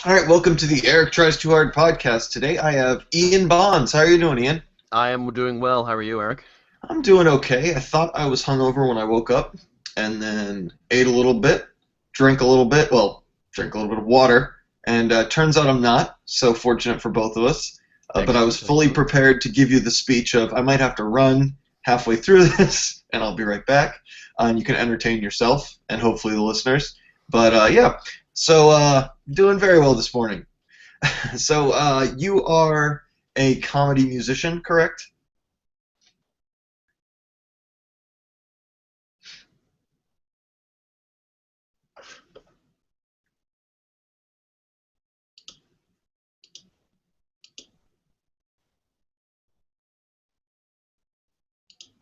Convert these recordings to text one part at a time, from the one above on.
All right, welcome to the Eric Tries Too Hard podcast. Today I have Ian Bonds. How are you doing, Ian? I am doing well. How are you, Eric? I'm doing okay. I thought I was hungover when I woke up, and then ate a little bit, drank a little bit, well, drank a little bit of water, and turns out I'm not. So fortunate for both of us. But I was Excellent, fully excellent. prepared to give you the speech of I might have to run halfway through this, and I'll be right back. And you can entertain yourself and hopefully the listeners. But yeah, so doing very well this morning. So you are a comedy musician, correct?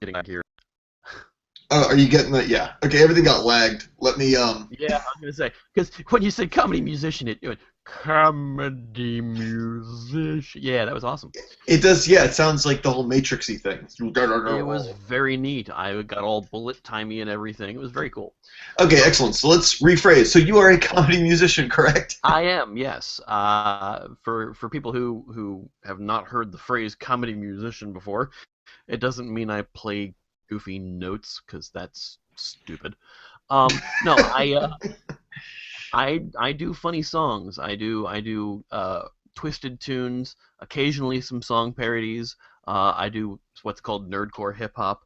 Getting back here. Are you getting that? Yeah. Okay, everything got lagged. Let me Yeah, I was gonna say because when you said comedy musician, it went comedy musician. Yeah, that was awesome. It does. Yeah, it sounds like the whole Matrixy thing. It was very neat. I got all bullet timey and everything. It was very cool. Okay, excellent. So let's rephrase. So you are a comedy musician, correct? I am, yes. For people who have not heard the phrase comedy musician before, it doesn't mean I play goofy notes because that's stupid. No, I do funny songs. I do twisted tunes, occasionally some song parodies. I do what's called nerdcore hip hop.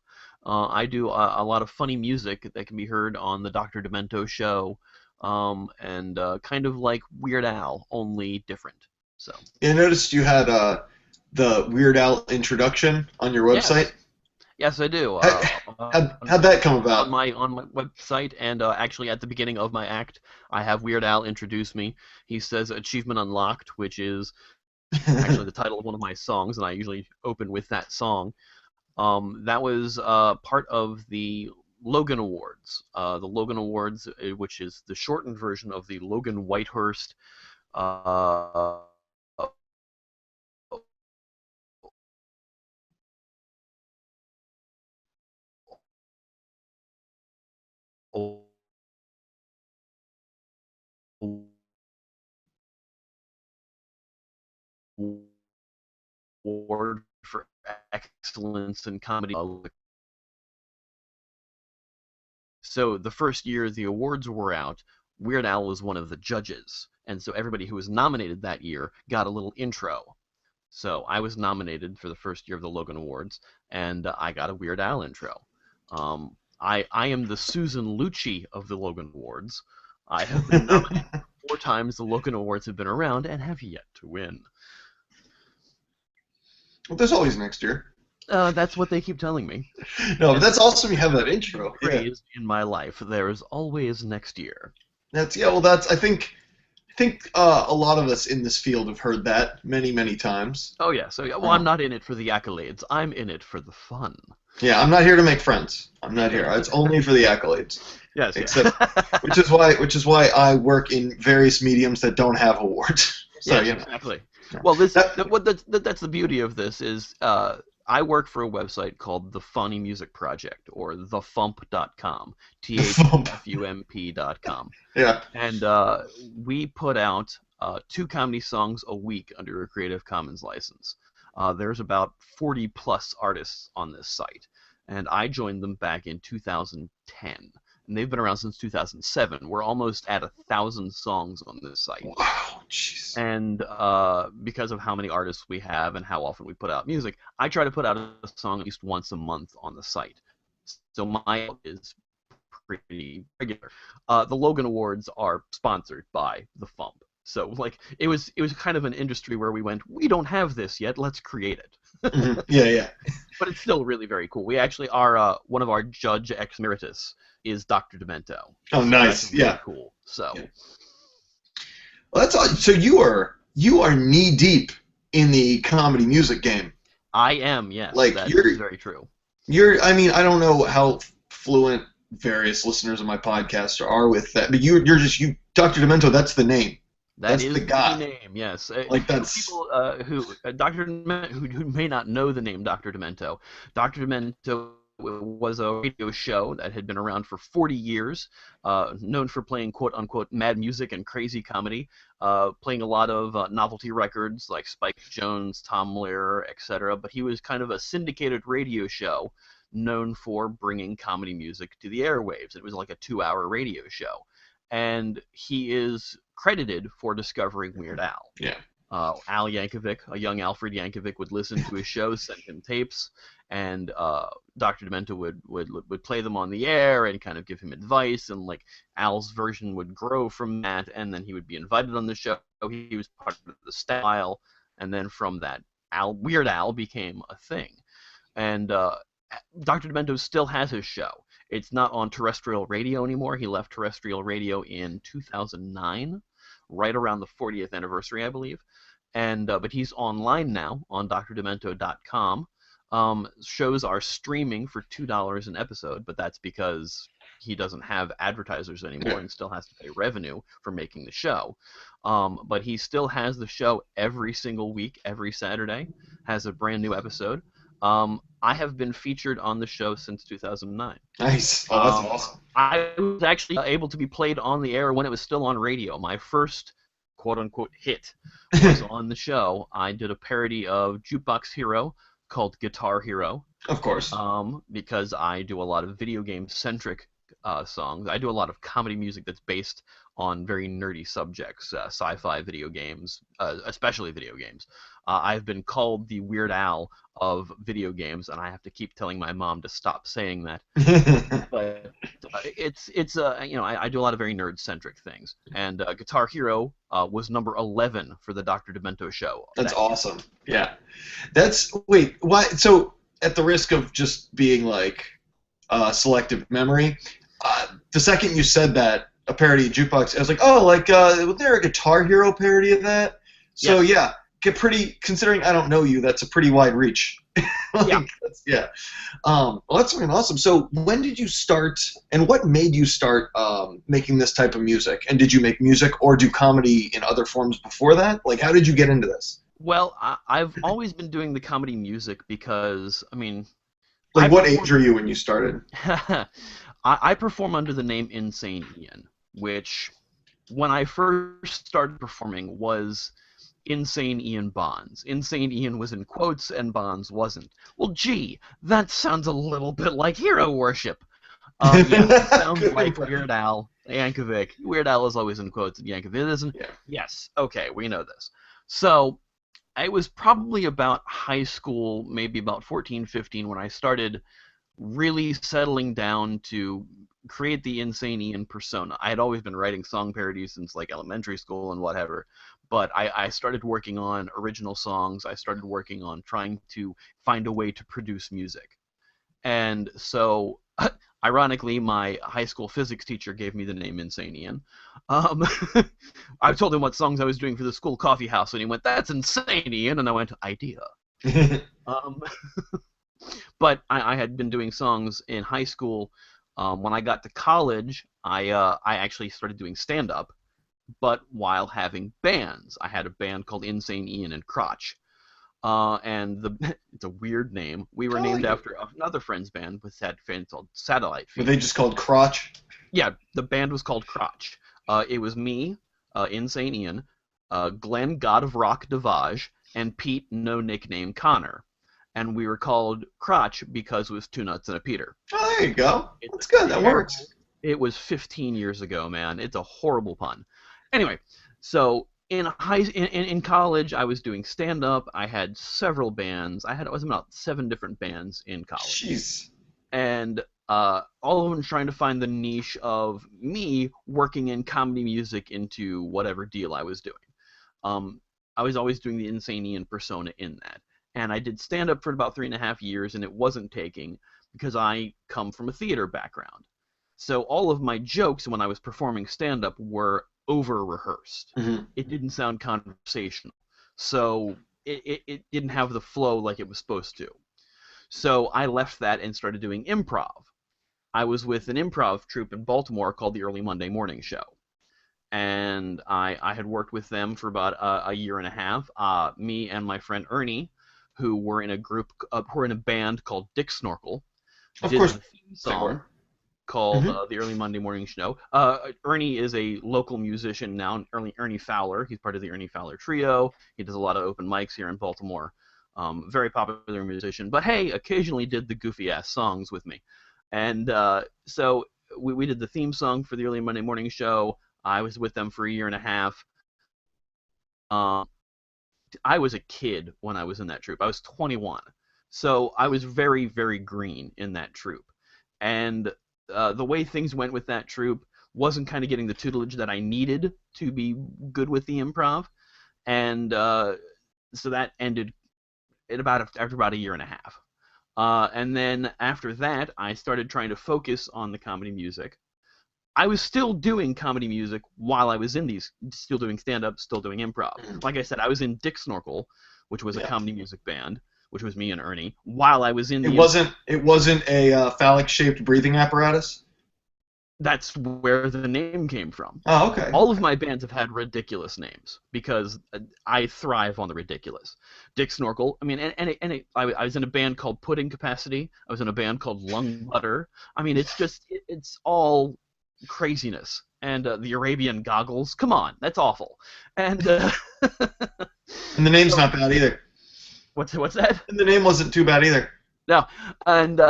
I do a lot of funny music that can be heard on the Dr. Demento show, and kind of like Weird Al, only different. So I noticed you had the Weird Al introduction on your website. yes, yes, I do. How, how'd that come On about? my website, and actually at the beginning of my act, I have Weird Al introduce me. He says "Achievement Unlocked," which is actually the title of one of my songs, and I usually open with that song. That was part of the Logan Awards. The Logan Awards, which is the shortened version of the Logan Whitehurst uh, award for excellence in comedy. So the first year the awards were out, Weird Al was one of the judges, and so everybody who was nominated that year got a little intro. So I was nominated for the first year of the Logan Awards, and I got a Weird Al intro. I am the Susan Lucci of the Logan Awards. I have been nominated 4 times the Logan Awards have been around and have yet to win. Well, there's always next year. That's what they keep telling me. No, but And that's awesome. You have that been intro. Yeah. praised in my life. There is always next year. That's yeah. Well, that's I think a lot of us in this field have heard that many, many times. Oh yeah, so yeah, well, I'm Um, not in it for the accolades. I'm in it for the fun. yeah, I'm not here to make friends. I'm not here. It's only for the accolades. Yes, Except, yeah. which is why I work in various mediums that don't have awards. So Yes, you know, exactly. Well, that, that's the beauty of this is I work for a website called the Funny Music Project or thefump.com, the thump. THFUMP.com, Yeah. and we put out 2 comedy songs a week under a Creative Commons license. There's about 40 plus artists on this site, and I joined them back in 2010. And they've been around since 2007. We're almost at 1,000 songs on this site. Wow. Jeez. And because of how many artists we have and how often we put out music, I try to put out a song at least once a month on the site. So my is pretty regular. The Logan Awards are sponsored by the Fump. So like it was kind of an industry where we went, we don't have this yet, let's create it. Yeah. Yeah. But it's still really very cool. We actually are one of our judge emeritus is Dr. Demento. Oh, So that's nice. really Yeah. cool. So Yeah. Well, that's all. So you are knee deep in the comedy music game. I am, yes, Like that is you're very true. you're. I mean, I don't know how fluent various listeners of my podcast are with that, but you're just you, Dr. Demento. That's the name. That That's the is the guy. name, yes. Like For that's. people who Dr. Demento, who may not know the name Dr. Demento was a radio show that had been around for 40 years, known for playing quote-unquote mad music and crazy comedy, playing a lot of novelty records like Spike Jones, Tom Lehrer, etc. But he was kind of a syndicated radio show known for bringing comedy music to the airwaves. It was like a 2-hour radio show. And he is credited for discovering Weird Al. Yeah. Al Yankovic, a young Alfred Yankovic, would listen to his shows, send him tapes, and Dr. Demento would play them on the air and kind of give him advice, and like Al's version would grow from that, and then he would be invited on the show. He was part of the style, and then from that, Weird Al became a thing. And Dr. Demento still has his show. It's not on terrestrial radio anymore. He left terrestrial radio in 2009, right around the 40th anniversary, I believe. And but he's online now on drdemento.com. Shows are streaming for $2 an episode, but that's because he doesn't have advertisers anymore and still has to pay revenue for making the show. But he still has the show every single week, every Saturday, has a brand new episode. I have been featured on the show since 2009. Nice. Oh, that's awesome. I was actually able to be played on the air when it was still on radio. My first quote-unquote hit was on the show. I did a parody of Jukebox Hero called Guitar Hero. Of course. Because I do a lot of video game-centric songs. I do a lot of comedy music that's based on very nerdy subjects, sci-fi video games, especially video games. I've been called the Weird Al of video games, and I have to keep telling my mom to stop saying that. But it's I do a lot of very nerd-centric things, and Guitar Hero was number 11 for the Dr. Demento show. That's awesome. Yeah. Wait, why? So at the risk of just being like selective memory, the second you said that, a parody of Jukebox, I was like, oh, like, was there a Guitar Hero parody of that? So yeah, considering I don't know you, that's a pretty wide reach. Yeah. Well, that's fucking awesome. So when did you start, and what made you start making this type of music? And did you make music or do comedy in other forms before that? Like, how did you get into this? Well, I've always been doing the comedy music because, I mean... Like, what age were you when you started? I perform under the name Insane Ian, which, when I first started performing, was Insane Ian Bonds. Insane Ian was in quotes, and Bonds wasn't. Well, gee, that sounds a little bit like hero worship. It sounds like Weird Al Yankovic. Weird Al is always in quotes, and Yankovic isn't. Yeah. Yes, okay, we know this. So, it was probably about high school, maybe about 14, 15, when I started really settling down to create the Insane Ian persona. I had always been writing song parodies since like elementary school and whatever, but I started working on original songs. I started working on trying to find a way to produce music. And so, ironically, my high school physics teacher gave me the name Insane Ian. I told him what songs I was doing for the school coffee house, and he went, "That's insane, Ian," and I went, "Idea." But I had been doing songs in high school. When I got to college, I actually started doing stand-up, but while having bands. I had a band called Insane Ian and Crotch. And it's a weird name. We were named after another friend's band with that band called Satellite Feed. Were they just called Crotch? Yeah, the band was called Crotch. It was me, Insane Ian, Glenn God of Rock Devage, and Pete No Nickname Connor. And we were called Crotch because it was two nuts and a Peter. Oh, there you go. That's good. That works. It was 15 years ago, man. It's a horrible pun. Anyway, so in college, I was doing stand-up. I had several bands. I was about 7 different bands in college. Jeez. And all of them trying to find the niche of me working in comedy music into whatever deal I was doing. I was always doing the Insane Ian persona in that. And I did stand-up for about 3.5 years, and it wasn't taking because I come from a theater background. So all of my jokes when I was performing stand-up were over-rehearsed. Mm-hmm. It didn't sound conversational. So it didn't have the flow like it was supposed to. So I left that and started doing improv. I was with an improv troupe in Baltimore called the Early Monday Morning Show. And I had worked with them for about a year and a half. Me and my friend Ernie, who were in a band called Dick Snorkel. Of did course. the theme Say song more. called Hmm. the Early Monday Morning Show. Ernie is a local musician now, Ernie Fowler. He's part of the Ernie Fowler Trio. He does a lot of open mics here in Baltimore. Very popular musician, but hey, occasionally did the goofy ass songs with me. And so we did the theme song for the Early Monday Morning Show. I was with them for a year and a half. Um, I was a kid when I was in that troupe. I was 21. So I was very, very green in that troupe. And the way things went with that troupe wasn't kind of getting the tutelage that I needed to be good with the improv. And so that ended after about a year and a half. And then after that, I started trying to focus on the comedy music. I was still doing comedy music while I was in these, still doing stand up, still doing improv. Like I said, I was in Dick Snorkel, which was a Yeah. comedy music band, which was me and Ernie, while I was in It the improv. wasn't. It wasn't a phallic-shaped breathing apparatus. That's where the name came from. Oh, okay. All of Okay. my bands have had ridiculous names because I thrive on the ridiculous. Dick Snorkel, I mean, I was in a band called Pudding Capacity. I was in a band called Lung Butter. I mean, it's just, it's all craziness. And the Arabian Goggles, come on, that's awful. And And the name's so, not bad either. what's that? And the name wasn't too bad either. No, and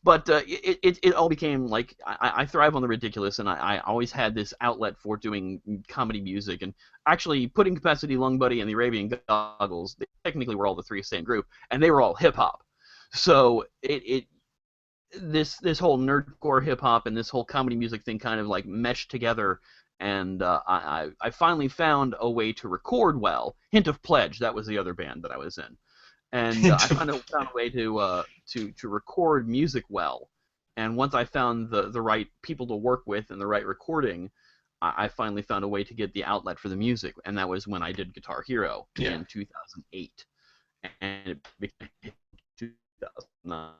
but it all became like I thrive on the ridiculous, and I always had this outlet for doing comedy music. And actually, Pudding Capacity, Lung Buddy, and the Arabian Goggles, they technically were all the three same group, and they were all hip hop. So this whole nerdcore hip hop and this whole comedy music thing kind of like meshed together. And I finally found a way to record well. Hint of Pledge, that was the other band that I was in. And I found a way to record music well. And once I found the right people to work with and the right recording, I finally found a way to get the outlet for the music. And that was when I did Guitar Hero Yeah. in 2008, and it became 2009.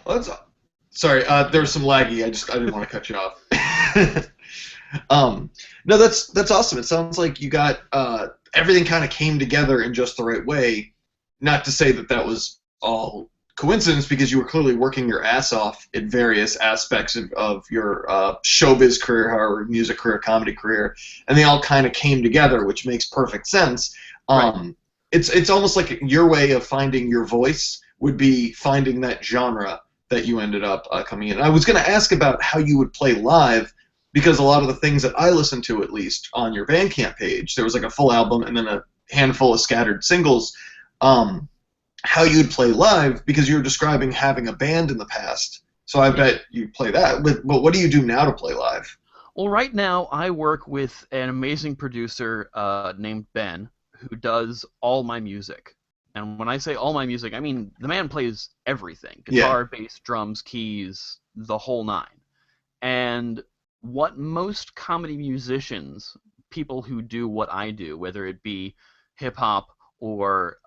Well, sorry. There was some laggy. I didn't want to cut you off. No, that's awesome. It sounds like you got everything kind of came together in just the right way. Not to say that that was all coincidence, because you were clearly working your ass off in various aspects of your showbiz career, however, music career, comedy career, and they all kind of came together, which makes perfect sense. Right. It's almost like your way of finding your voice would be finding that genre that you ended up coming in. I was going to ask about how you would play live, because a lot of the things that I listened to, at least on your Bandcamp page, there was like a full album and then a handful of scattered singles. How you'd play live, because you were describing having a band in the past. So I bet you play that. But what do you do now to play live? Well, right now I work with an amazing producer named Ben, who does all my music. And when I say all my music, I mean the man plays everything: Yeah. guitar, bass, drums, keys, the whole nine. And what most comedy musicians, people who do what I do, whether it be hip hop or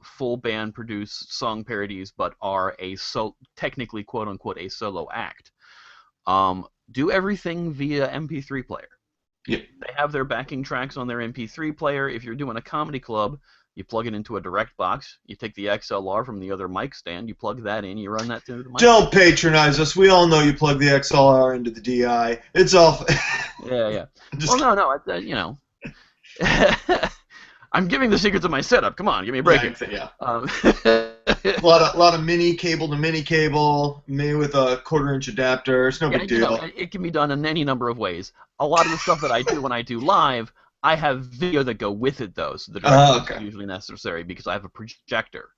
full band produced song parodies, but are technically quote unquote a solo act, do everything via MP3 player. Yeah. They have their backing tracks on their MP3 player. If you're doing a comedy club, you plug it into a direct box. You take the XLR from the other mic stand, you plug that in, you run that through the mic. Don't patronize us. We all know you plug the XLR into the DI. It's all. Yeah. Well, no, you know. I'm giving the secrets of my setup. Come on, give me a break. Yeah. A lot of mini cable to mini cable, made with a 1/4-inch adapter. It's no big deal. It can be done in any number of ways. A lot of the stuff that I do when I do live, I have video that go with it, though, so the direction Okay. is usually necessary because I have a projector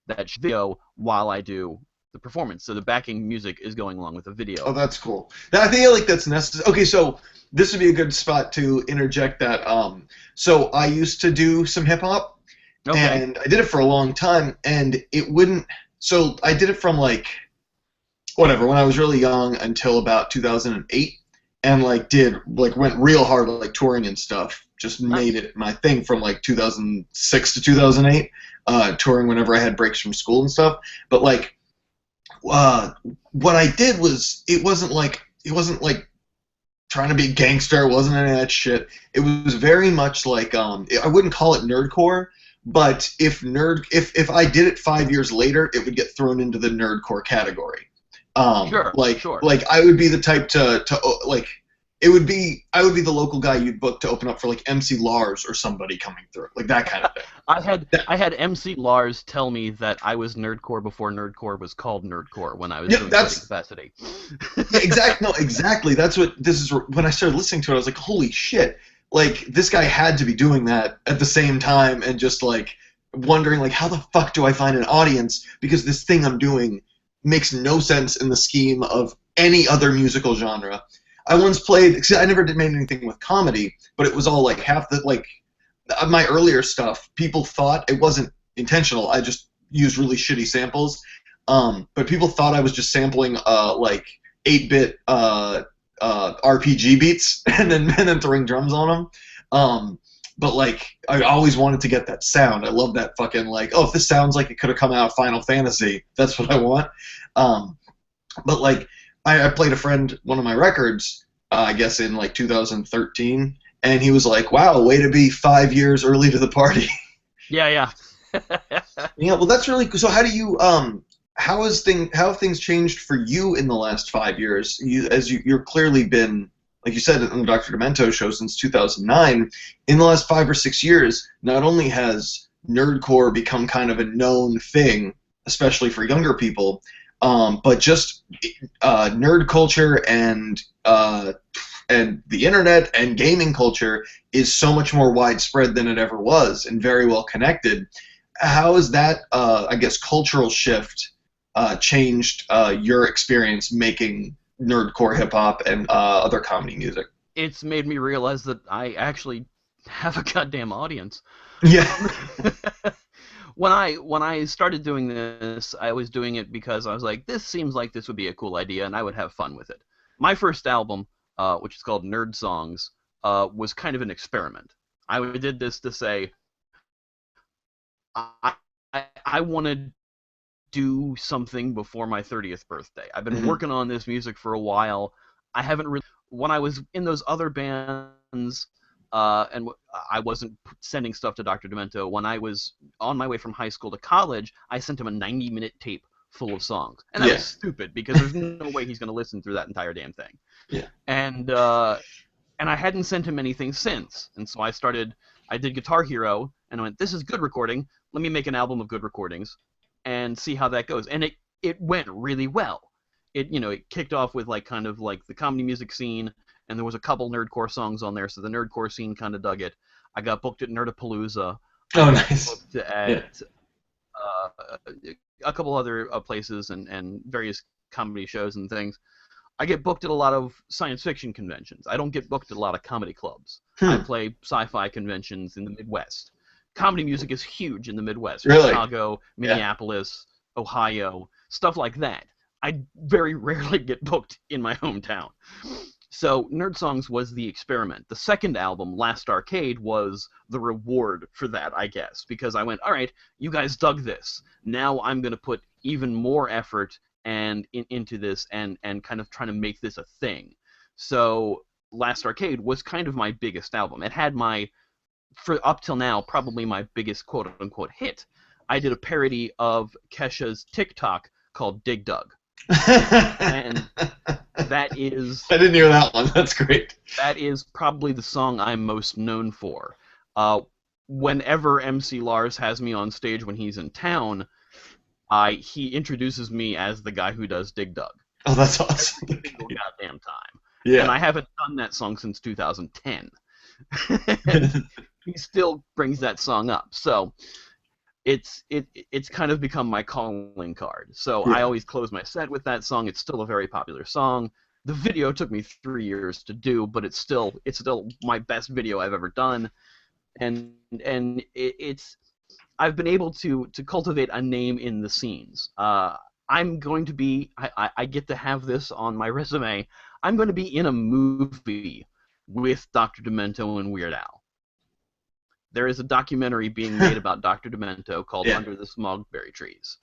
that video while I do the performance. So the backing music is going along with the video. Oh, that's cool. I feel like that's necessary. Okay, so this would be a good spot to interject that. So I used to do some hip hop, Okay. and I did it for a long time, and it wouldn't. So I did it from like whatever when I was really young until about 2008, and went real hard like touring and stuff. Just made it my thing from like 2006 to 2008, touring whenever I had breaks from school and stuff. But like, what I did was it wasn't like trying to be gangster. It wasn't any of that shit. It was very much like I wouldn't call it nerdcore, but if I did it 5 years later, it would get thrown into the nerdcore category. Sure, sure. Like I would be the type to like I would be the local guy you'd book to open up for like MC Lars or somebody coming through, like that kind of thing. I had MC Lars tell me that I was nerdcore before nerdcore was called nerdcore when I was Yeah, doing Sweaty that's Capacity. yeah, exactly. No, exactly. That's what this is. When I started listening to it, I was like, "Holy shit!" Like this guy had to be doing that at the same time, and just like wondering, like, how the fuck do I find an audience? Because this thing I'm doing makes no sense in the scheme of any other musical genre. I once played. See, I never did made anything with comedy, but it was all like half the like my earlier stuff. People thought it wasn't intentional. I just used really shitty samples. But people thought I was just sampling like 8-bit RPG beats and then throwing drums on them. But like I always wanted to get that sound. I love that fucking like, oh, if this sounds like it could have come out of Final Fantasy, that's what I want. Um, but like I played a friend one of my records, I guess in like 2013, and he was like, "Wow, way to be 5 years early to the party." Yeah, yeah. Yeah, well, that's really cool. So how do you how have things changed for you in the last 5 years? You're clearly been, like you said on the Dr. Demento show, since 2009. In the last 5 or 6 years, not only has nerdcore become kind of a known thing, especially for younger people, but just nerd culture and the internet and gaming culture is so much more widespread than it ever was and very well connected. How has that, I guess, cultural shift changed your experience making nerdcore hip hop and other comedy music? It's made me realize that I actually have a goddamn audience. Yeah. When I started doing this, I was doing it because I was like, this seems like this would be a cool idea, and I would have fun with it. My first album, which is called Nerd Songs, was kind of an experiment. I did this to say, I, I want to do something before my 30th birthday. I've been Hmm. working on this music for a while. I haven't really. When I was in those other bands, I wasn't sending stuff to Dr. Demento. When I was on my way from high school to college, I sent him a 90-minute tape full of songs, and that Yeah. was stupid because there's no way he's going to listen through that entire damn thing. Yeah. And and I hadn't sent him anything since, and so I did Guitar Hero, and I went, this is good recording. Let me make an album of good recordings, and see how that goes. And it went really well. It kicked off with like kind of like the comedy music scene, and there was a couple nerdcore songs on there, so the nerdcore scene kind of dug it. I got booked at Nerdapalooza. I Oh, got nice. booked Yeah. at a couple other places and various comedy shows and things. I get booked at a lot of science fiction conventions. I don't get booked at a lot of comedy clubs. I Hmm. play sci-fi conventions in the Midwest. Comedy music is huge in the Midwest. Really? Chicago, Yeah. Minneapolis, Ohio, stuff like that. I very rarely get booked in my hometown. So Nerd Songs was the experiment. The second album, Last Arcade, was the reward for that, I guess, because I went, all right, you guys dug this. Now I'm going to put even more effort into this and kind of trying to make this a thing. So Last Arcade was kind of my biggest album. It had for up till now, probably my biggest quote-unquote hit. I did a parody of Kesha's TikTok called Dig Dug. And that is I didn't hear that one. That's great. that is probably the song I'm most known for. Whenever MC Lars has me on stage when he's in town, he introduces me as the guy who does Dig Dug Oh, that's awesome. every single goddamn time. And Yeah. I haven't done that song since 2010. And he still brings that song up. So it's kind of become my calling card. So I Yeah. always close my set with that song. It's still a very popular song. The video took me 3 years to do, but it's still my best video I've ever done. And it's I've been able to cultivate a name in the scenes. I'm going to be I get to have this on my resume. I'm going to be in a movie with Dr. Demento and Weird Al. There is a documentary being made about Dr. Demento called Yeah. Under the Smogberry Trees.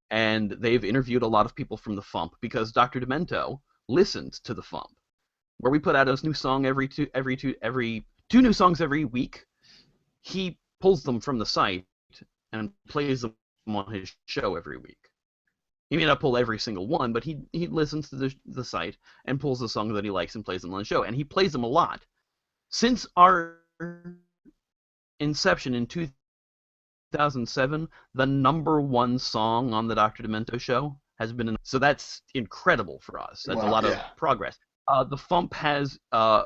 And they've interviewed a lot of people from the Fump because Dr. Demento listened to the Fump. where we put out a new song every two new songs every week. He pulls them from the site and plays them on his show every week. He may not pull every single one, but he listens to the site and pulls the songs that he likes and plays them on the show, and he plays them a lot. Since our inception in 2007, the #1 song on the Dr. Demento show has been so that's incredible for us. That's a lot of progress. The Fump has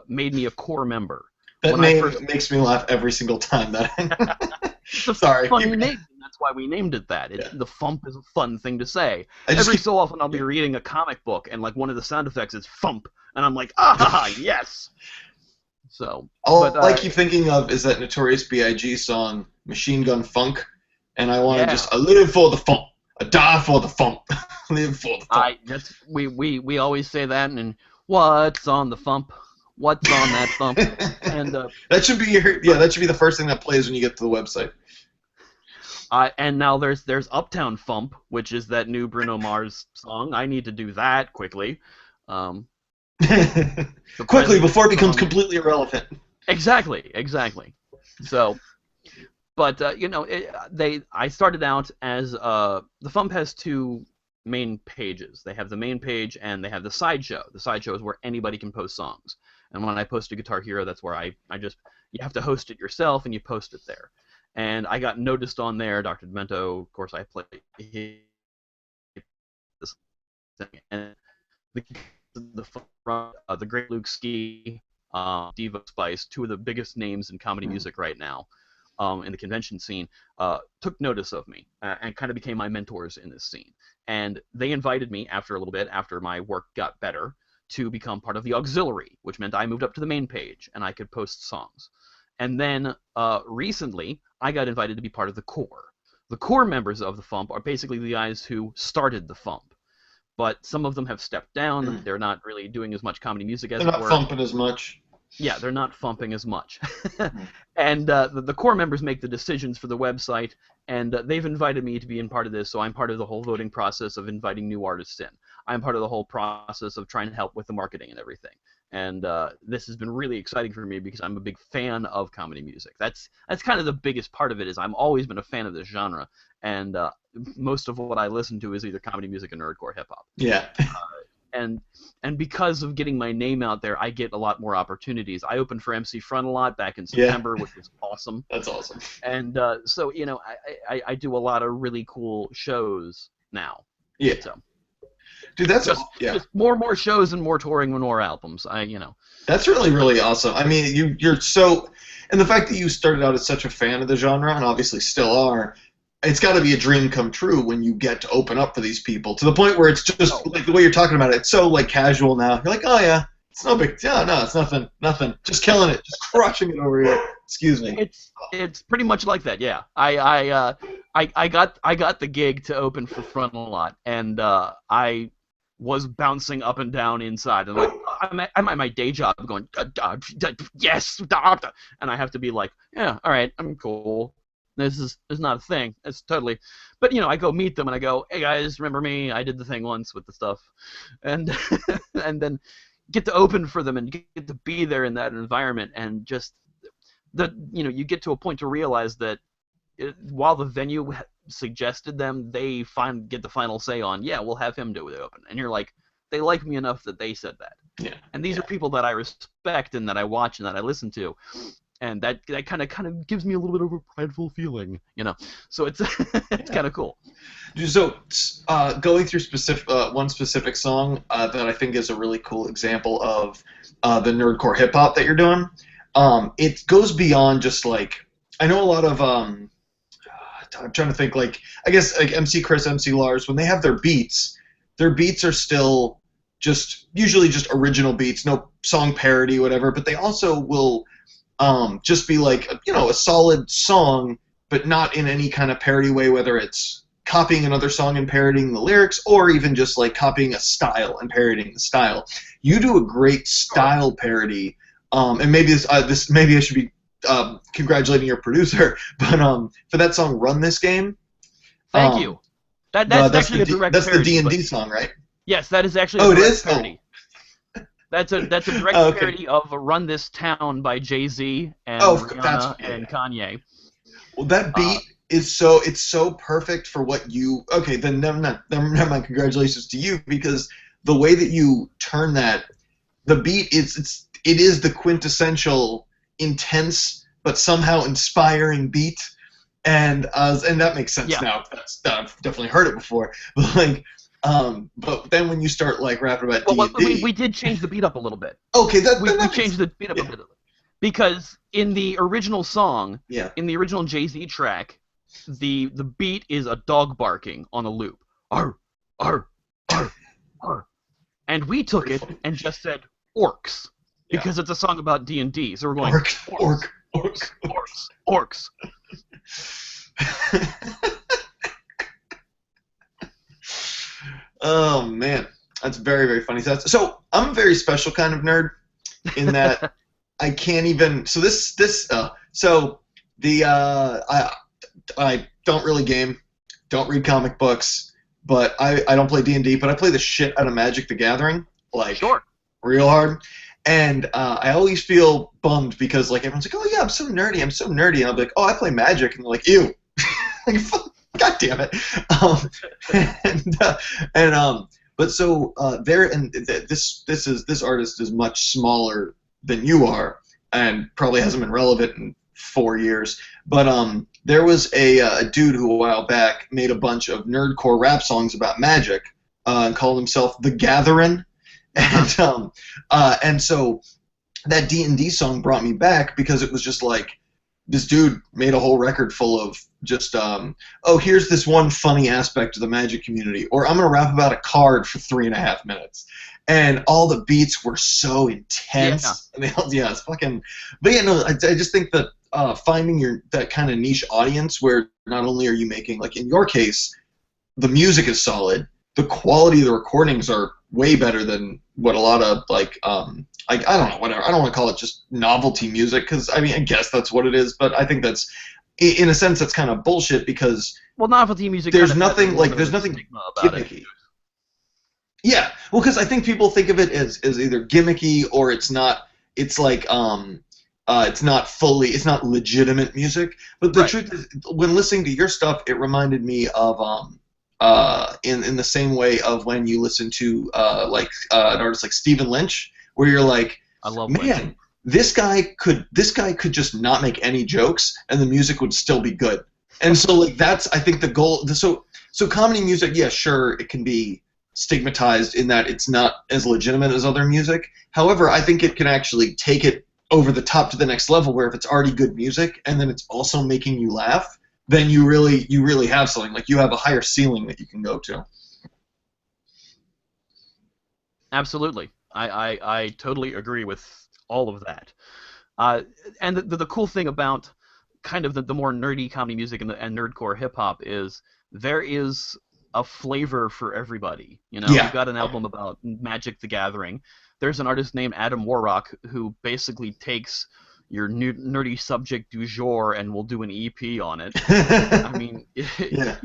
made me a core member. That name makes me laugh every single time. It's a Sorry. funny name. That's why we named it that. The Fump is a fun thing to say. Every so often I'll be reading a comic book and like one of the sound effects is Fump, and I'm like, yes. So all I keep thinking of is that Notorious B.I.G. song, Machine Gun Funk, and I want to I live for the Fump, I die for the Fump, live for the Fump. We always say that, and what's on the Fump? What's on that Fump? And that should be that should be the first thing that plays when you get to the website. And now there's Uptown Fump, which is that new Bruno Mars song. I need to do that quickly. Quickly before it becomes completely irrelevant. Exactly. So, but I started out as the Fump has two main pages. They have the main page and they have the sideshow. The sideshow is where anybody can post songs. And when I post a Guitar Hero, that's where I just you have to host it yourself and you post it there. And I got noticed on there. Dr. Demento, of course, I play this thing, and the Great Luke Ski, Devo Spice, two of the biggest names in comedy music right now, in the convention scene, took notice of me and kind of became my mentors in this scene. And they invited me after a little bit, after my work got better, to become part of the auxiliary, which meant I moved up to the main page and I could post songs. And then recently, I got invited to be part of the core. The core members of the Fump are basically the guys who started the Fump. But some of them have stepped down. They're not really doing as much comedy music as they're not thumping as much. Yeah, they're not thumping as much. And the core members make the decisions for the website, and they've invited me to be in part of this, so I'm part of the whole voting process of inviting new artists in. I'm part of the whole process of trying to help with the marketing and everything. And this has been really exciting for me because I'm a big fan of comedy music. That's kind of the biggest part of it. Is I've always been a fan of this genre, and most of what I listen to is either comedy music or nerdcore hip hop. Yeah. And because of getting my name out there, I get a lot more opportunities. I opened for MC Front a lot back in September, which was awesome. That's awesome. And so I do a lot of really cool shows now. Yeah. So. Dude, that's just more shows and more touring and more albums. That's really, really awesome. I mean, you're so, and the fact that you started out as such a fan of the genre and obviously still are, it's got to be a dream come true when you get to open up for these people to the point where it's just like the way you're talking about it. It's so like casual now. You're like, oh yeah, it's no big, no, it's nothing. Just killing it, just crushing it over here. Excuse me. It's pretty much like that. Yeah, I got the gig to open for Front a lot, and I was bouncing up and down inside, and like I'm at my day job going, yes, doctor, and I have to be like, yeah, all right, I'm cool. This is not a thing. It's totally, but I go meet them and I go, hey guys, remember me? I did the thing once with the stuff, and and then get to open for them and get to be there in that environment, and just you get to a point to realize that while the venue suggested them, they get the final say on, yeah, we'll have him do the open, and you're like, they like me enough that they said that. Yeah. And these are people that I respect and that I watch and that I listen to. And that kind of gives me a little bit of a prideful feeling, So it's kind of cool. So going through one specific song that I think is a really cool example of the nerdcore hip hop that you're doing. It goes beyond just like, I know a lot of I'm trying to think, like, I guess like MC Chris, MC Lars, when they have their beats are still usually just original beats, no song parody, whatever. But they also will just be like, a solid song, but not in any kind of parody way, whether it's copying another song and parodying the lyrics, or even just like copying a style and parodying the style. You do a great style parody, and maybe maybe I should be congratulating your producer, but for that song "Run This Game." Thank you. That's actually a direct parody. That's the D&D song, right? Yes, that is actually a direct parody. That's a direct Okay. parody of "Run This Town" by Jay-Z and That's Rihanna and Kanye. well, that Uh, beat is it's so perfect for what you. Okay, then never mind. Congratulations to you because the way that you turn that, the beat it is the quintessential intense but somehow inspiring beat, and that makes sense yeah. now. I've definitely heard it before, but like. But then when you start like rapping about Well, D and we D, did change the beat up a little bit. okay, then We that makes changed the beat up a yeah, bit because in the original song, yeah, in the original Jay-Z track, the beat is a dog barking on a loop. Arr, arr, arr, arr. And we took pretty it funny. and just said orcs Yeah, because it's a song about D&D. So we're going orc, orcs, orc, orc. orcs, orcs, orcs. Oh man, that's very very funny. So I'm a very special kind of nerd in that I can't even. So so the I don't really game, don't read comic books, but I don't play D&D, but I play the shit out of Magic the Gathering, like Sure. real hard. And I always feel bummed because like everyone's like, oh yeah, I'm so nerdy, and I'll be like, oh, I play Magic, and they're like, ew, like, fuck, god damn it. Um, and but so there and this artist is much smaller than you are, and probably hasn't been relevant in 4 years. But there was a dude who a while back made a bunch of nerdcore rap songs about Magic, and called himself The Gathering, and so that D&D song brought me back because it was just like this dude made a whole record full of just oh, here's this one funny aspect of the Magic community, or I'm gonna rap about a card for 3.5 minutes, and all the beats were so intense. Yeah. Yeah, it's fucking. But yeah, no, I just think that finding that kind of niche audience where not only are you making, like in your case, the music is solid, the quality of the recordings are way better than what a lot of like I don't know, whatever. I don't want to call it just novelty music because I mean I guess that's what it is, but I think that's in a sense that's kind of bullshit because Well, novelty music. there's kind of nothing like has there's a nothing stigma about it. gimmicky. Yeah, well, because I think people think of it as either gimmicky or it's not. It's like it's not fully, it's not legitimate music. But the Right. truth is, when listening to your stuff, it reminded me of in the same way of when you listen to an artist like Stephen Lynch, where you're like, I love Lynch. man, this guy could just not make any jokes and the music would still be good. And so like that's I think the goal. So comedy music, yeah, sure, it can be stigmatized in that it's not as legitimate as other music. However, I think it can actually take it over the top to the next level where if it's already good music and then it's also making you laugh, then you really have something. Like you have a higher ceiling that you can go to. Absolutely. I totally agree with all of that. Uh, and the cool thing about kind of the more nerdy comedy music and nerdcore hip hop is there is a flavor for everybody. You know, Yeah. we've got an album about Magic the Gathering. There's an artist named Adam Warrock who basically takes your nerdy subject du jour and will do an EP on it. I mean, Yeah.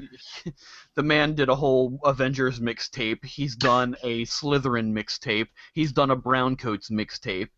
the man did a whole Avengers mixtape. He's done a Slytherin mixtape. He's done a Browncoats mixtape.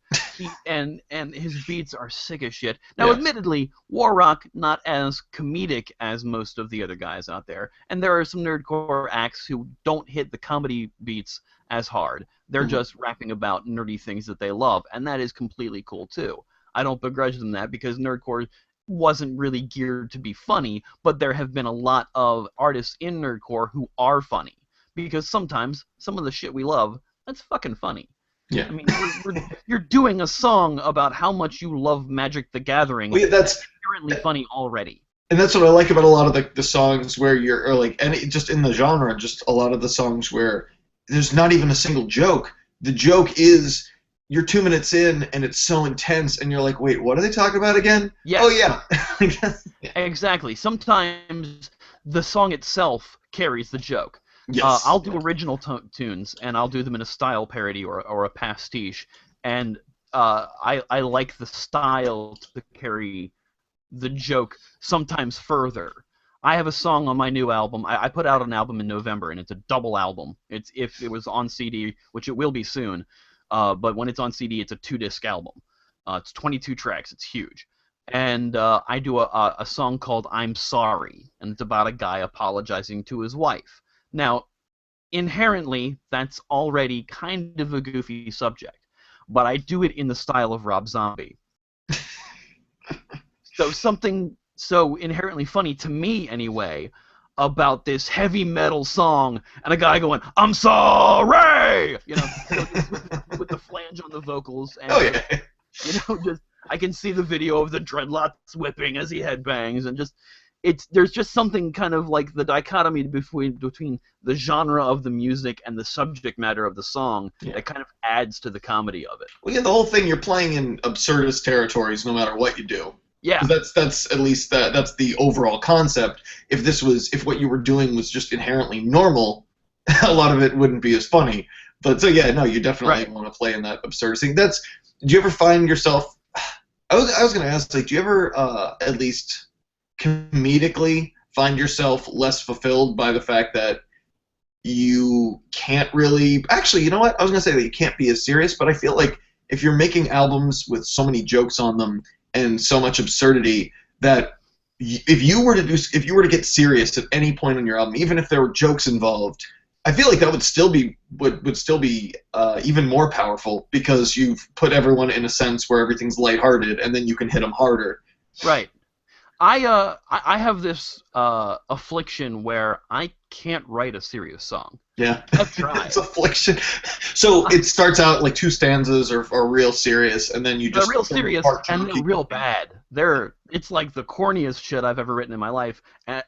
And his beats are sick as shit. Now, Yes. admittedly, Warrock not as comedic as most of the other guys out there, and there are some nerdcore acts who don't hit the comedy beats as hard. They're Mhm. just rapping about nerdy things that they love, and that is completely cool too. I don't begrudge them that because nerdcore wasn't really geared to be funny, but there have been a lot of artists in nerdcore who are funny because sometimes some of the shit we love, that's fucking funny. Yeah. I mean, you're doing a song about how much you love Magic the Gathering. Well, yeah, That's inherently funny already. and that's what I like about a lot of the songs where you're or like and just in the genre, just a lot of the songs where there's not even a single joke. The joke is you're 2 minutes in and it's so intense and you're like, wait, what are they talking about again? Yes. Oh yeah. Yeah. Exactly. Sometimes the song itself carries the joke. Yes. I'll do original tunes, and I'll do them in a style parody or a pastiche, and I like the style to carry the joke sometimes further. I have a song on my new album. I put out an album in November, and it's a double album. It's if it was on CD, which it will be soon. But when it's on CD, it's a 2-disc album. It's 22 tracks. It's huge. And I do a song called I'm Sorry, and it's about a guy apologizing to his wife. Now, inherently, that's already kind of a goofy subject, but I do it in the style of Rob Zombie. So something so inherently funny, to me anyway, about this heavy metal song and a guy going, I'm sorry! You know, with the flange on the vocals. And, Oh, yeah. Just I can see the video of the dreadlocks whipping as he headbangs, and there's just something kind of like the dichotomy between the genre of the music and the subject matter of the song that kind of adds to the comedy of it. Well, yeah, the whole thing, you're playing in absurdist territories no matter what you do. Yeah. That's at least that's the overall concept. If what you were doing was just inherently normal, a lot of it wouldn't be as funny. But so yeah, no, you definitely want to play in that absurd thing. Do you ever find yourself? I was going to ask, like, do you ever at least comedically find yourself less fulfilled by the fact that you can't really? Actually, you know what? I was going to say that you can't be as serious, but I feel like if you're making albums with so many jokes on them and so much absurdity, that if you were to get serious at any point on your album, even if there were jokes involved, I feel like that would still be even more powerful, because you've put everyone in a sense where everything's lighthearted, and then you can hit them harder. Right. I have this affliction where I can't write a serious song. Yeah. I've tried. It's affliction. So it starts out like 2 stanzas are real serious, and then you just... They're real serious, and they're real bad. It's like the corniest shit I've ever written in my life,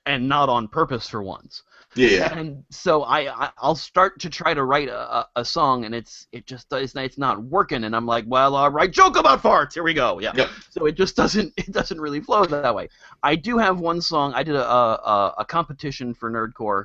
and not on purpose for once. Yeah. And so I'll start to try to write a song, and it's not working, and I'm like, well, all right, joke about farts. Here we go. Yeah. Yep. So it doesn't really flow that way. I do have one song. I did a competition for Nerdcore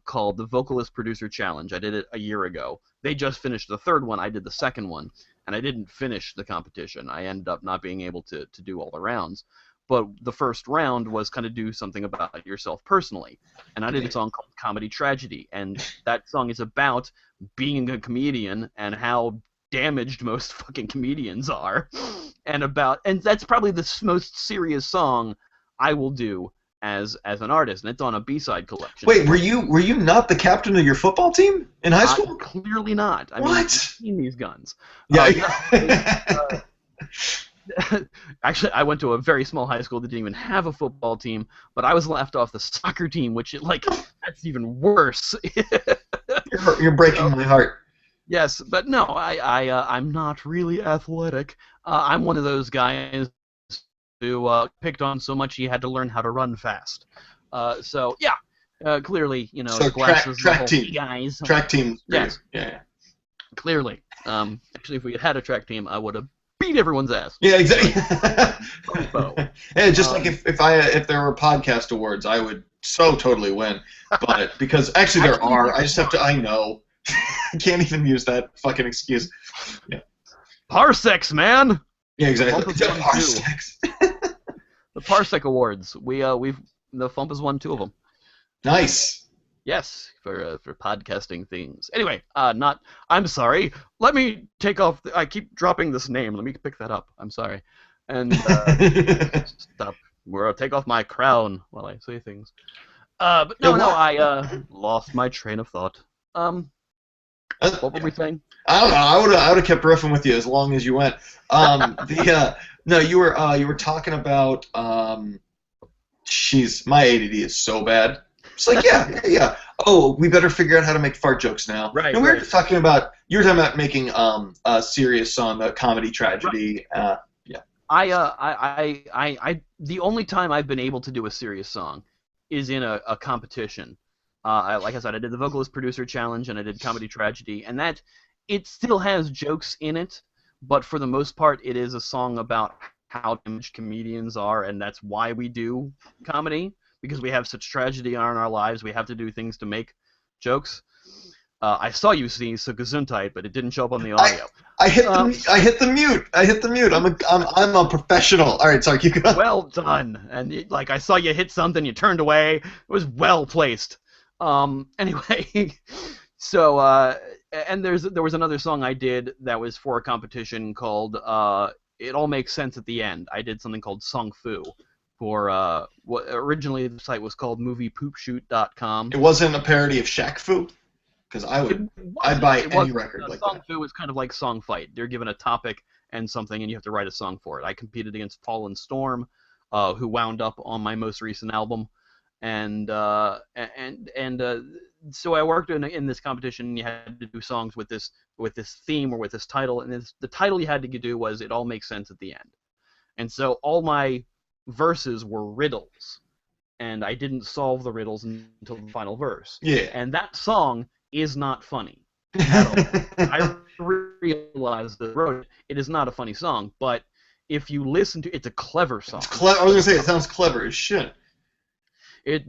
called the Vocalist Producer Challenge. I did it a year ago. They just finished the 3rd one. I did the 2nd one, and I didn't finish the competition. I ended up not being able to do all the rounds. But the first round was kind of do something about yourself personally. And I did a song called Comedy Tragedy. And that song is about being a comedian and how damaged most fucking comedians are. And that's probably the most serious song I will do as an artist. And it's on a B-side collection. Wait, were you not the captain of your football team in high school? Clearly not. I what? mean, I've seen these guns. Yeah. Actually, I went to a very small high school that didn't even have a football team, but I was left off the soccer team, which that's even worse. You're breaking my heart. Yes, but no, I'm not really athletic. I'm one of those guys who picked on so much he had to learn how to run fast. So yeah, clearly, So glasses, track team, guys. Track team. Yes. Yeah. Clearly. Actually, if we had a track team, I would have beat everyone's ass. Yeah, exactly. Yeah, just like if there were podcast awards, I would so totally win. But because actually there are, I just have to. I know. I can't even use that fucking excuse. Yeah. Parsecs, man. Yeah, exactly. Parsecs. The Parsec Awards. The Fump has won 2 of them. Nice. Yes, for podcasting things. Anyway, I'm sorry. Let me take off. I keep dropping this name. Let me pick that up. I'm sorry. And stop. We'll take off my crown while I say things. But no, I lost my train of thought. What were we saying? I don't know. I would have kept riffing with you as long as you went. No, you were talking about. My ADD is so bad. It's like, yeah. Oh, we better figure out how to make fart jokes now. Right. And we were talking about making a serious song, a comedy tragedy. Right. I the only time I've been able to do a serious song is in a competition. Like I said, I did the Vocalist Producer Challenge and I did Comedy Tragedy, and that it still has jokes in it, but for the most part, it is a song about how damaged comedians are, and that's why we do comedy. Because we have such tragedy in our lives, we have to do things to make jokes. I saw you sing "So Gesundheit," but it didn't show up on the audio. I hit the mute. I'm a professional. All right, sorry, keep going. Well done. And I saw you hit something, you turned away. It was well placed. Anyway, so and there was another song I did that was for a competition called It All Makes Sense at the End. I did something called Song Fu for what originally the site was called moviepoopshoot.com. It wasn't a parody of Shaq Fu? Because I'd buy any record like Song that. Fu was kind of like Song Fight. They're given a topic and something, and you have to write a song for it. I competed against Fallen Storm, who wound up on my most recent album, and so I worked in this competition. And you had to do songs with this theme or with this title, and the title you had to do was "It All Makes Sense at the End," and so all my verses were riddles, and I didn't solve the riddles until the final verse. Yeah. And that song is not funny at all. I realized that I wrote it. It is not a funny song, but if you listen to it's a clever song. I was gonna say it sounds clever as shit.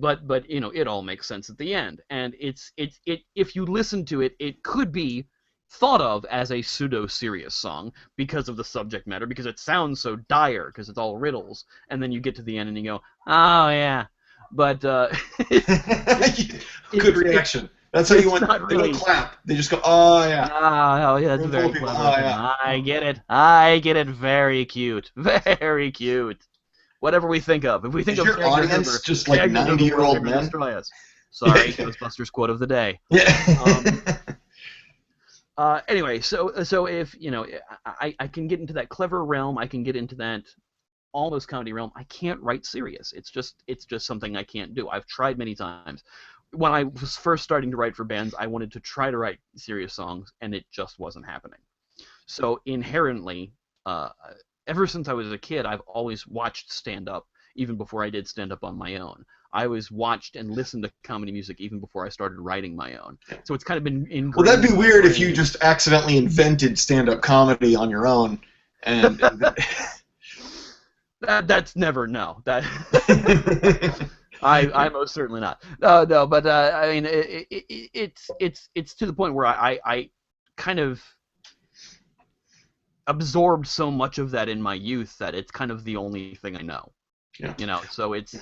But you know, it all makes sense at the end, and it's if you listen to it, it could be thought of as a pseudo-serious song because of the subject matter, because it sounds so dire, because it's all riddles, and then you get to the end and you go, oh yeah, but good reaction. That's how you want. They don't clap. They just go, oh yeah. Oh yeah, that's very clever. Oh, yeah. I get it. Very cute. Very cute. Whatever we think of. If we think of your audience River, just like 90-year-old men? Destroy us. Sorry, Ghostbusters quote of the day. Yeah. Anyway, so if you know, I can get into that clever realm. I can get into that almost comedy realm. I can't write serious. It's just something I can't do. I've tried many times. When I was first starting to write for bands, I wanted to try to write serious songs, and it just wasn't happening. So inherently, ever since I was a kid, I've always watched stand-up, even before I did stand-up on my own. I always watched and listened to comedy music even before I started writing my own. So it's kind of been ingrained. Well, that'd be weird if you just accidentally invented stand-up comedy on your own. And that's never no. That I most certainly not. No, but I mean, it's to the point where I kind of absorbed so much of that in my youth that it's kind of the only thing I know. Yeah. You know, so it's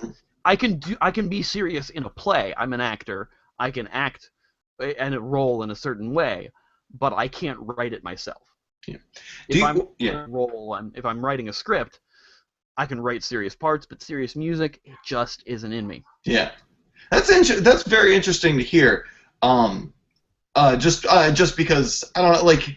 I can be serious in a play. I'm an actor. I can act and a role in a certain way, but I can't write it myself. Yeah. If I'm writing a script, I can write serious parts, but serious music, it just isn't in me. Yeah, that's very interesting to hear. Just because I don't know, like,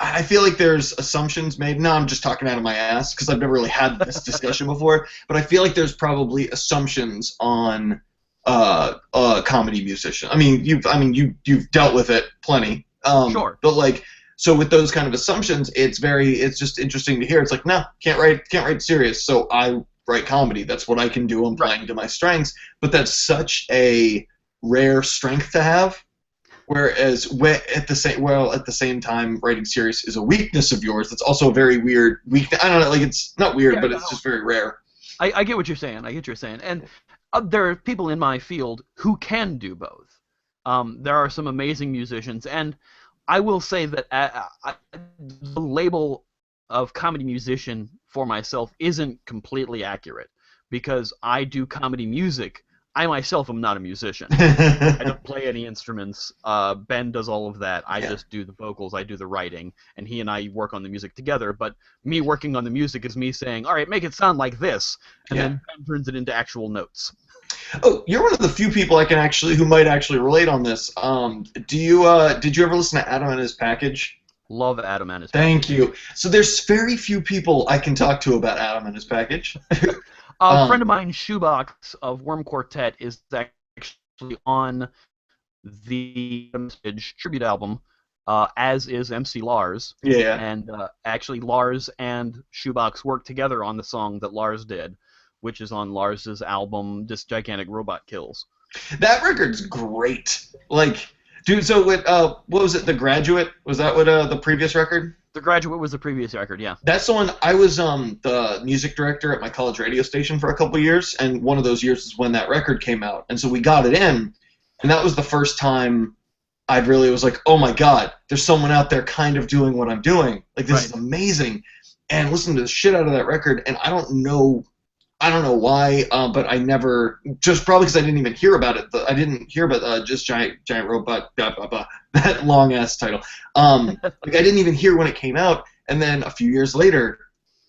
I feel like there's assumptions made. No, I'm just talking out of my ass because I've never really had this discussion before. But I feel like there's probably assumptions on a comedy musician. I mean, you've dealt with it plenty. Sure. But like. So with those kind of assumptions, it's just interesting to hear. It's like, no, can't write serious, so I write comedy. That's what I can do. I'm playing to my strengths. But that's such a rare strength to have. Whereas at the same time, writing serious is a weakness of yours. That's also a very weird weakness. I don't know, like it's not weird, but it's just very rare. I get what you're saying. And there are people in my field who can do both. There are some amazing musicians, and I will say that the label of comedy musician for myself isn't completely accurate because I do comedy music. I myself am not a musician. I don't play any instruments. Ben does all of that. I just do the vocals. I do the writing, and he and I work on the music together. But me working on the music is me saying, all right, make it sound like this, and then Ben turns it into actual notes. Oh, you're one of the few people who might actually relate on this. Did you ever listen to Adam and His Package? Love Adam and His Package. Thank you. So there's very few people I can talk to about Adam and His Package. A friend of mine, Shoebox of Worm Quartet, is actually on the tribute album, as is MC Lars. Yeah. And actually, Lars and Shoebox worked together on the song that Lars did, which is on Lars's album, This Gigantic Robot Kills. That record's great. Like, dude, so what was it, The Graduate? Was that what the previous record? The Graduate was the previous record, yeah. That's the one. I was the music director at my college radio station for a couple years, and one of those years is when that record came out. And so we got it in, and that was the first time I really was like, oh my god, there's someone out there kind of doing what I'm doing. Like, this is amazing. And listened to the shit out of that record, and I don't know I don't know why, but I never, just probably because I didn't even hear about it. I didn't hear about just giant robot, blah, blah, blah, that long ass title. Like I didn't even hear when it came out, and then a few years later,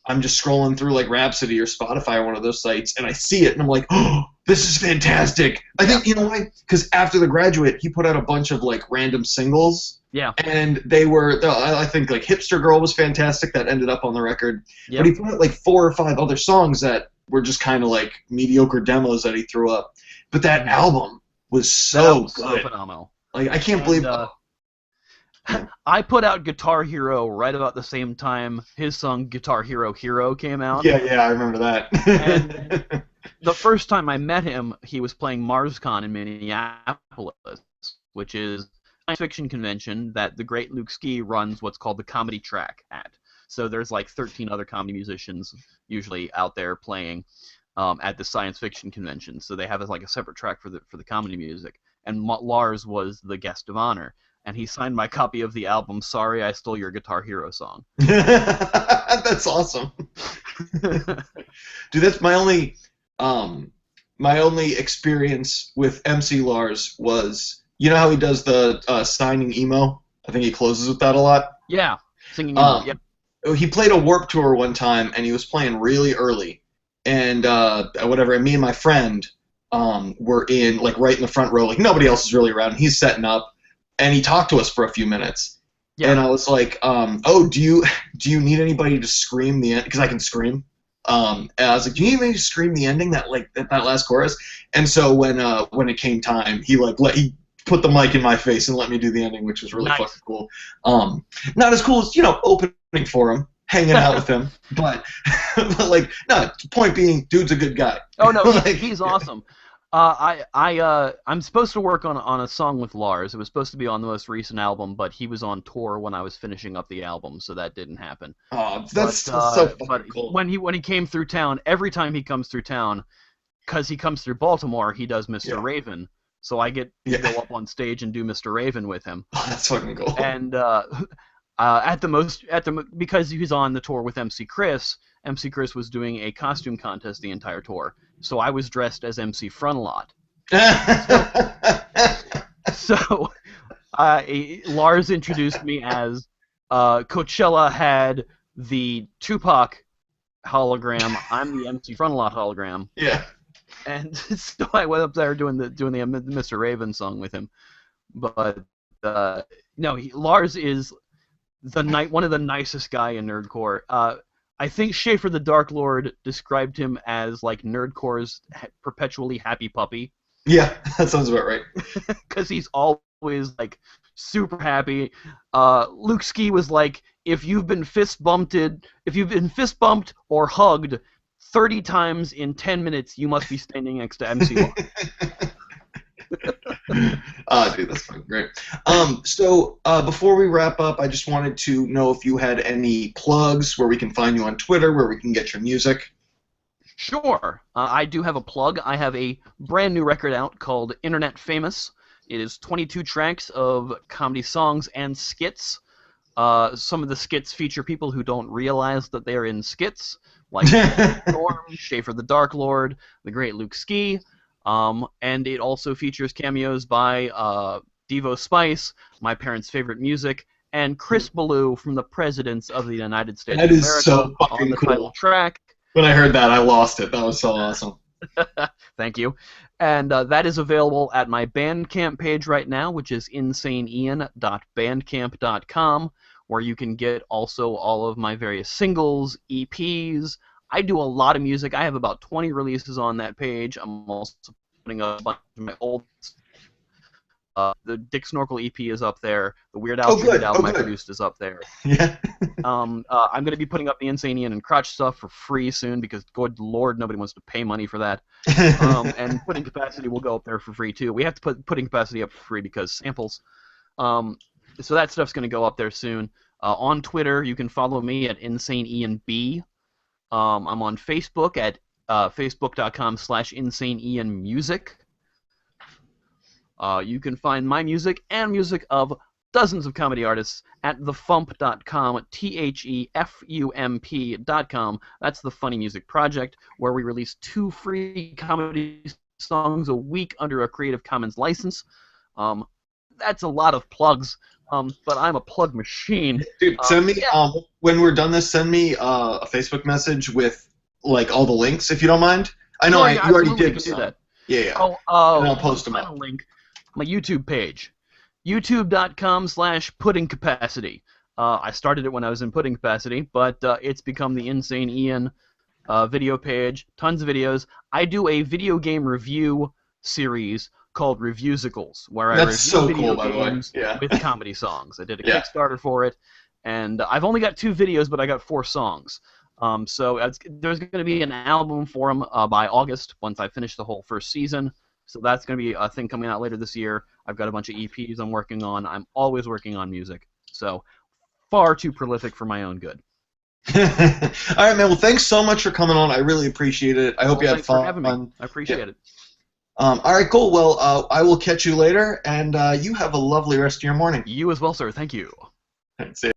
I'm just scrolling through like Rhapsody or Spotify or one of those sites, and I see it, and I'm like, oh, this is fantastic. I think, you know why? Because after The Graduate, he put out a bunch of like random singles. Yeah. And they were, I think like Hipster Girl was fantastic. That ended up on the record. Yep. But he put out like 4 or 5 other songs that were just kind of like mediocre demos that he threw up. But that album was so good. So phenomenal. Like, I can't believe I put out Guitar Hero right about the same time his song Guitar Hero Hero came out. Yeah, I remember that. And the first time I met him, he was playing MarsCon in Minneapolis, which is a science fiction convention that the great Luke Ski runs what's called the comedy track at. So there's like 13 other comedy musicians usually out there playing at the science fiction convention. So they have like a separate track for the comedy music. And Lars was the guest of honor. And he signed my copy of the album, Sorry I Stole Your Guitar Hero song. That's awesome. Dude, that's my only experience with MC Lars was, you know how he does the signing emo? I think he closes with that a lot. Yeah, singing emo, yep. He played a Warped Tour one time, and he was playing really early. And whatever, and me and my friend were in, like, right in the front row. Like, nobody else is really around. He's setting up. And he talked to us for a few minutes, and I was like, "Oh, do you need anybody to scream the end? Because I can scream." And I was like, "Do you need anybody to scream the ending that last chorus?" And so when it came time, he put the mic in my face and let me do the ending, which was really fucking cool. Not as cool as opening for him, hanging out with him, but like, no. Point being, dude's a good guy. Oh no, he's awesome. I'm supposed to work on a song with Lars. It was supposed to be on the most recent album, but he was on tour when I was finishing up the album, so that didn't happen. Oh, that's so fucking cool. When he came through town, every time he comes through town, because he comes through Baltimore, he does Mr. Raven. So I get to go up on stage and do Mr. Raven with him. Oh, that's fucking cool. And because he was on the tour with MC Chris was doing a costume contest the entire tour. So I was dressed as MC Frontalot. So Lars introduced me as Coachella had the Tupac hologram. I'm the MC Frontalot hologram. Yeah. And so I went up there doing the Mr. Raven song with him. But no, Lars is one of the nicest guy in Nerdcore. I think Schaefer the Dark Lord described him as like Nerdcore's perpetually happy puppy. Yeah, that sounds about right. Because he's always like super happy. Luke Ski was like, if you've been fist bumped or hugged 30 times in 10 minutes, you must be standing next to MC Lars. Dude, that's fucking great. So before we wrap up, I just wanted to know if you had any plugs where we can find you on Twitter, where we can get your music. Sure. I do have a plug. I have a brand new record out called Internet Famous. It is 22 tracks of comedy songs and skits. Some of the skits feature people who don't realize that they're in skits, like Norm, Schaefer the Dark Lord, the great Luke Ski. And it also features cameos by Devo Spice, my parents' favorite music, and Chris Ballou from the Presidents of the United States of America so on the title track. When I heard that, I lost it. That was so awesome. Thank you. And that is available at my Bandcamp page right now, which is insaneian.bandcamp.com, where you can get also all of my various singles, EPs. I do a lot of music. I have about 20 releases on that page. I'm also putting up a bunch of my old the Dick Snorkel EP is up there. The Weird Al tribute album I produced is up there. Yeah. I'm going to be putting up the Insane Ian and Crotch stuff for free soon because, good lord, nobody wants to pay money for that. And Pudding Capacity will go up there for free, too. We have to put Pudding Capacity up for free because samples. So that stuff's going to go up there soon. On Twitter, you can follow me at InsaneIanB. I'm on Facebook at facebook.com/InsaneIanMusic. You can find my music and music of dozens of comedy artists at thefump.com, THEFUMP.com. That's the Funny Music Project, where we release 2 free comedy songs a week under a Creative Commons license. That's a lot of plugs, but I'm a plug machine. Dude, send me Yeah. when we're done this. Send me a Facebook message with like all the links if you don't mind. I know Sure, yeah, you already absolutely, did can do some. that. Yeah, yeah. Oh, And I'll one post them final up. link, my YouTube page, youtube.com/pudding capacity. I started it when I was in pudding capacity, but it's become the Insane Ian video page. Tons of videos. I do a video game review series called Reviewsicles, where I That's review so video cool, by the way. games Yeah. with comedy songs. I did a Yeah. Kickstarter for it, and I've only got 2 videos, but I got 4 songs. So there's going to be an album for them by August once I finish the whole first season. So that's going to be a thing coming out later this year. I've got a bunch of EPs I'm working on. I'm always working on music. So far too prolific for my own good. All right, man. Well, thanks so much for coming on. I really appreciate it. I hope Well, you had thanks for fun. having me. I Yeah. appreciate it. All right, cool. Well, I will catch you later, and you have a lovely rest of your morning. You as well, sir. Thank you. See ya.